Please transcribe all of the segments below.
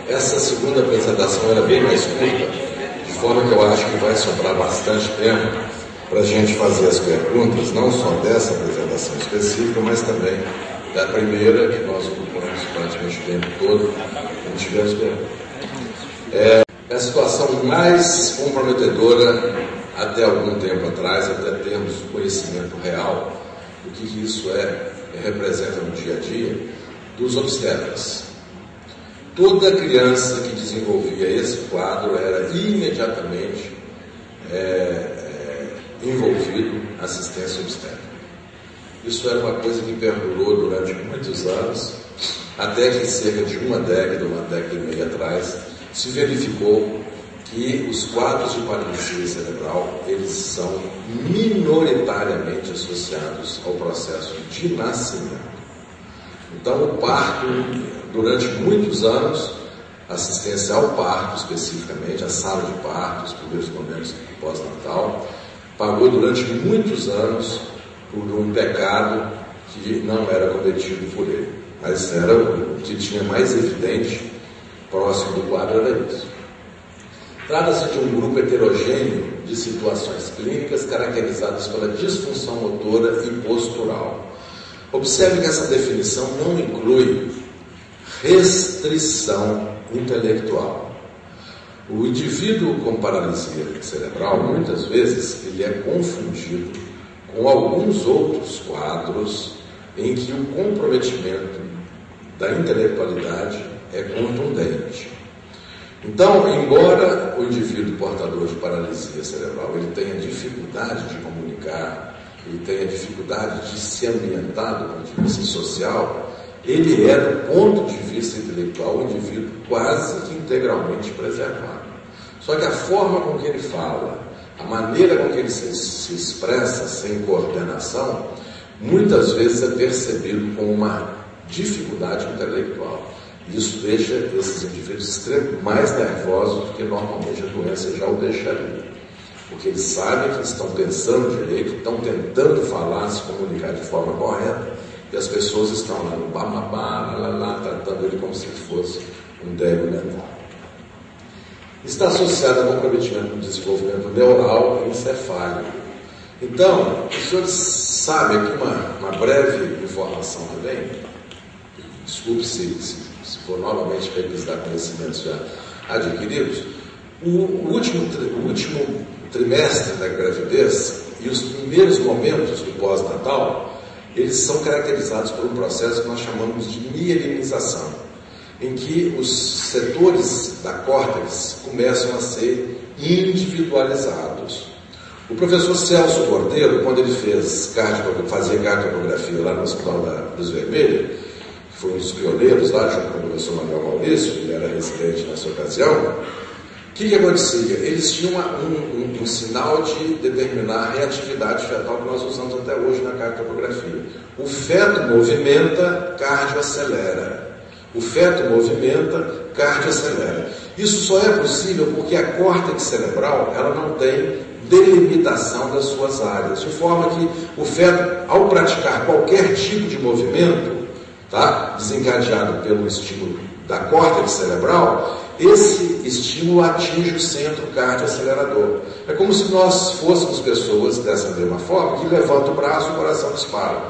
Essa segunda apresentação era bem mais curta, de forma que eu acho que vai sobrar bastante tempo para a gente fazer as perguntas, não só dessa apresentação específica, mas também da primeira, que nós ocupamos praticamente o tempo todo, não tivemos perguntas. É a situação mais comprometedora até algum tempo atrás, até termos conhecimento real do que isso representa no dia a dia, dos obstetras. Toda criança que desenvolvia esse quadro era imediatamente envolvido na assistência obstétrica. Isso era uma coisa que perdurou durante muitos anos, até que cerca de uma década e meia atrás, se verificou que os quadros de paralisia cerebral, eles são minoritariamente associados ao processo de nascimento. Então, o parto, durante muitos anos, assistência ao parto especificamente, a sala de parto, os primeiros momentos pós-natal, pagou durante muitos anos por um pecado que não era cometido por ele, mas era o que tinha mais evidente próximo do quadro, era isso. Trata-se de um grupo heterogêneo de situações clínicas caracterizadas pela disfunção motora e postural. Observe que essa definição não inclui restrição intelectual. O indivíduo com paralisia cerebral, muitas vezes, ele é confundido com alguns outros quadros em que o comprometimento da intelectualidade é contundente. Então, embora o indivíduo portador de paralisia cerebral ele tenha dificuldade de comunicar, ele tenha dificuldade de se ambientar do ponto de vista social, ele é, do ponto de vista intelectual, um indivíduo quase que integralmente preservado. Só que a forma com que ele fala, a maneira com que ele se expressa sem coordenação, muitas vezes é percebido como uma dificuldade intelectual. Isso deixa esses indivíduos mais nervosos do que normalmente a doença já o deixaria. Porque eles sabem que estão pensando direito, estão tentando falar, se comunicar de forma correta, e as pessoas estão lá no bababá, lá, tratando ele como se fosse um débil mental. Está associado a comprometimento no desenvolvimento neural e encefálico. Então, os senhores sabem aqui uma breve informação também, desculpe se for novamente revisitar conhecimentos já adquiridos, o último trimestre da gravidez e os primeiros momentos do pós-natal, eles são caracterizados por um processo que nós chamamos de mielinização, em que os setores da córtex começam a ser individualizados. O professor Celso Cordeiro, quando ele fazia cardiografia lá no Hospital da Cruz Vermelha, que foi um dos pioneiros lá, junto com o professor Manuel Maurício, ele era residente nessa ocasião, o que acontecia? Eles tinham um sinal de determinar a reatividade fetal que nós usamos até hoje na cardiografia. O feto movimenta, cardio acelera. O feto movimenta, cardio acelera. Isso só é possível porque a córtex cerebral ela não tem delimitação das suas áreas, de forma que o feto, ao praticar qualquer tipo de movimento, desencadeado pelo estímulo da córtex cerebral, esse estímulo atinge o centro cardioacelerador. É como se nós fôssemos pessoas dessa mesma forma, que levanta o braço, o coração dispara.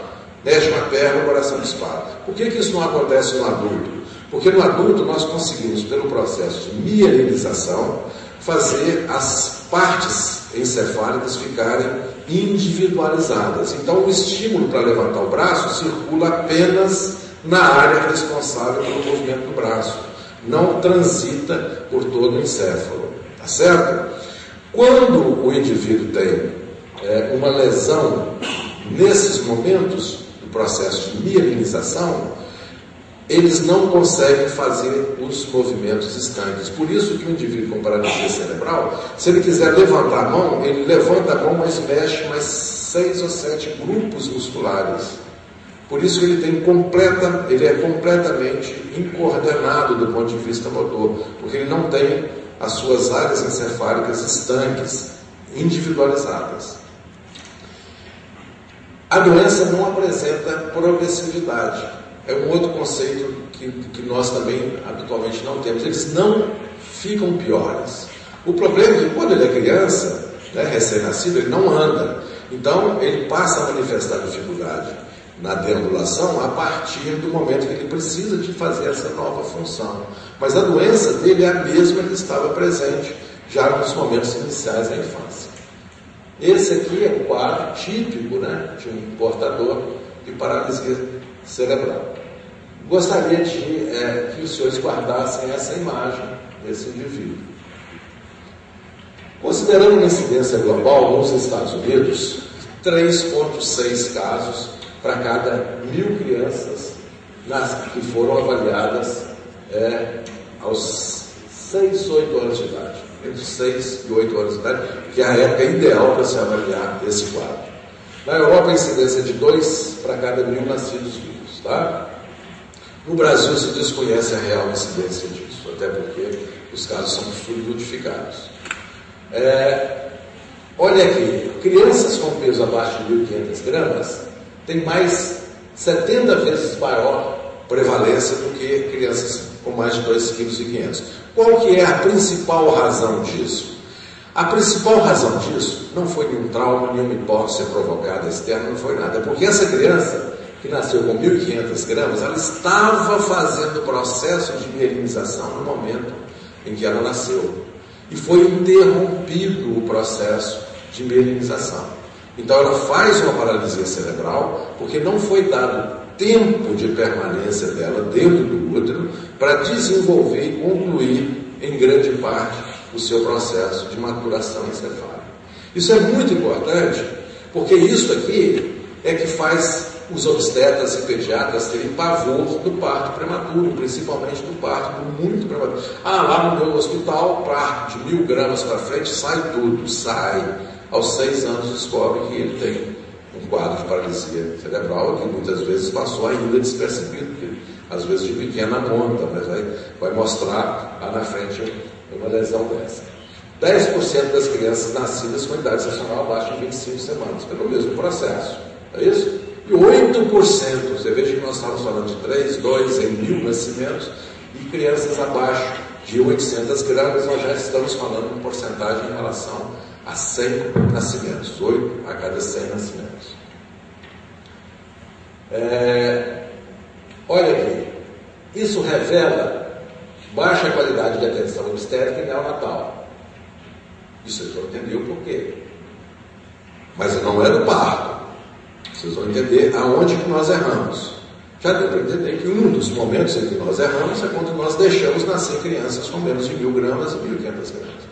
Mexe uma perna, o coração dispara. Por que isso não acontece no adulto? Porque no adulto nós conseguimos, pelo processo de mielinização, fazer as partes encefálicas ficarem individualizadas. Então o estímulo para levantar o braço circula apenas na área responsável pelo movimento do braço. Não transita por todo o encéfalo. Tá certo? Quando o indivíduo tem uma lesão nesses momentos do processo de mielinização, eles não conseguem fazer os movimentos estanques. Por isso que o indivíduo com paralisia cerebral, se ele quiser levantar a mão, ele levanta a mão, mas mexe mais 6 ou 7 grupos musculares. Por isso que ele é completamente incoordenado do ponto de vista motor, porque ele não tem as suas áreas encefálicas estanques, individualizadas. A doença não apresenta progressividade. é um outro conceito que nós também habitualmente não temos. Eles não ficam piores. O problema é que quando ele é criança, né, recém-nascido, ele não anda. Então, ele passa a manifestar dificuldade na deambulação a partir do momento que ele precisa de fazer essa nova função. Mas a doença dele é a mesma que estava presente já nos momentos iniciais da infância. Esse aqui é um quadro típico, né, de um portador de paralisia cerebral. Gostaria que os senhores guardassem essa imagem desse indivíduo. Considerando uma incidência global, nos Estados Unidos, 3,6 casos para cada 1.000 crianças que foram avaliadas aos 6, 8 anos de idade. Entre 6 e 8 anos de idade, que é a época ideal para se avaliar esse quadro. Na Europa, a incidência é de 2 para cada 1.000 nascidos vivos. Tá? No Brasil, se desconhece a real incidência disso, até porque os casos são subnotificados. Olha aqui, crianças com peso abaixo de 1.500 gramas têm mais 70 vezes maior prevalência do que crianças com mais de 2,5 kg. Qual que é a principal razão disso? A principal razão disso não foi nenhum trauma, nenhuma hipóxia provocada externa, não foi nada. Porque essa criança que nasceu com 1.500 gramas, ela estava fazendo o processo de mielinização no momento em que ela nasceu. E foi interrompido o processo de mielinização. Então ela faz uma paralisia cerebral porque não foi dado tempo de permanência dela dentro do útero para desenvolver e concluir em grande parte o seu processo de maturação encefálica. Isso é muito importante porque isso aqui é que faz os obstetras e pediatras terem pavor do parto prematuro, principalmente do parto muito prematuro. Lá no meu hospital, parto de 1.000 gramas para frente, sai tudo, sai. Aos 6 anos descobre que ele tem um quadro de paralisia cerebral que muitas vezes passou ainda despercebido, porque às vezes de pequena monta, mas vai mostrar lá na frente uma lesão dessa. 10% das crianças nascidas com idade gestacional abaixo de 25 semanas, pelo mesmo processo, é isso? E 8%, você veja que nós estamos falando de 3, 2 em 1.000 nascimentos, e crianças abaixo de 800 gramas, nós já estamos falando de porcentagem em relação a 100 nascimentos, 8 a cada 100 nascimentos. Olha aqui, isso revela baixa qualidade de atenção obstétrica e neonatal. Isso eu entendi o porquê. Mas não é do parto. Vocês vão entender aonde que nós erramos. Já deu para entender que um dos momentos em que nós erramos é quando nós deixamos nascer crianças com menos de 1.000 gramas e 1.500 gramas.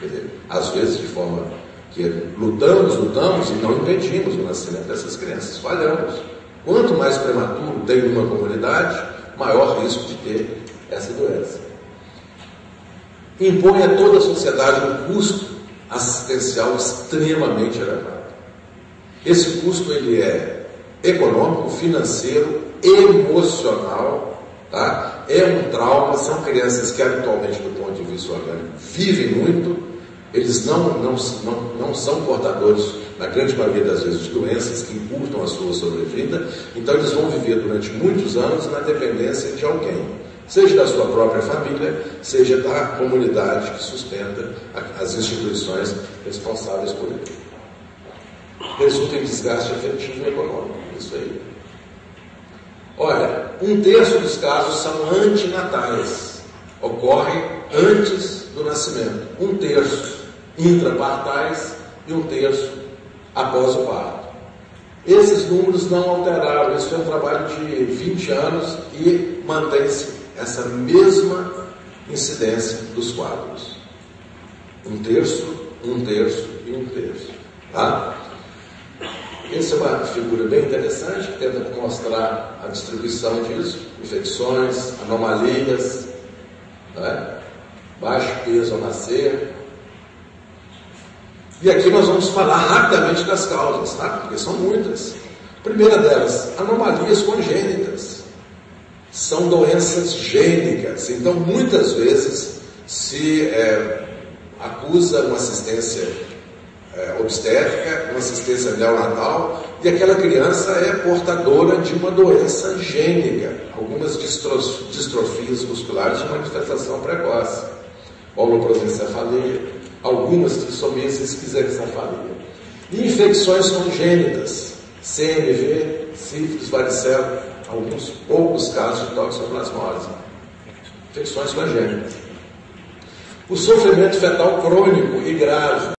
Quer dizer, às vezes de forma que lutamos e não impedimos o nascimento dessas crianças, falhamos. Quanto mais prematuro tem uma comunidade, maior risco de ter essa doença. Impõe a toda a sociedade um custo assistencial extremamente elevado. Esse custo ele é econômico, financeiro, emocional, tá? É um trauma, são crianças que habitualmente, do ponto de vista orgânico, vivem muito, eles não são portadores, na grande maioria das vezes, de doenças que encurtam a sua sobrevida, então eles vão viver durante muitos anos na dependência de alguém, seja da sua própria família, seja da comunidade que sustenta as instituições responsáveis por ele. Resulta em desgaste afetivo e econômico, isso aí. Olha, 1/3 dos casos são antinatais, ocorrem antes do nascimento. 1/3 intrapartais e 1/3 após o parto. Esses números não alteraram, isso é um trabalho de 20 anos e mantém-se essa mesma incidência dos quadros. 1/3, 1/3 e 1/3. Tá? Essa é uma figura bem interessante, que tenta mostrar a distribuição disso, infecções, anomalias, né? Baixo peso ao nascer. E aqui nós vamos falar rapidamente das causas, tá? Porque são muitas. Primeira delas, anomalias congênitas. São doenças gênicas. Então, muitas vezes, se acusa uma assistência obstétrica, com assistência neonatal, e aquela criança é portadora de uma doença gênica, algumas distrofias musculares de manifestação precoce, holoprosencefalia, algumas trissomias e esquizocefalia. E infecções congênitas, CMV, sífilis, varicela, alguns poucos casos de toxoplasmose, infecções congênitas. O sofrimento fetal crônico e grave,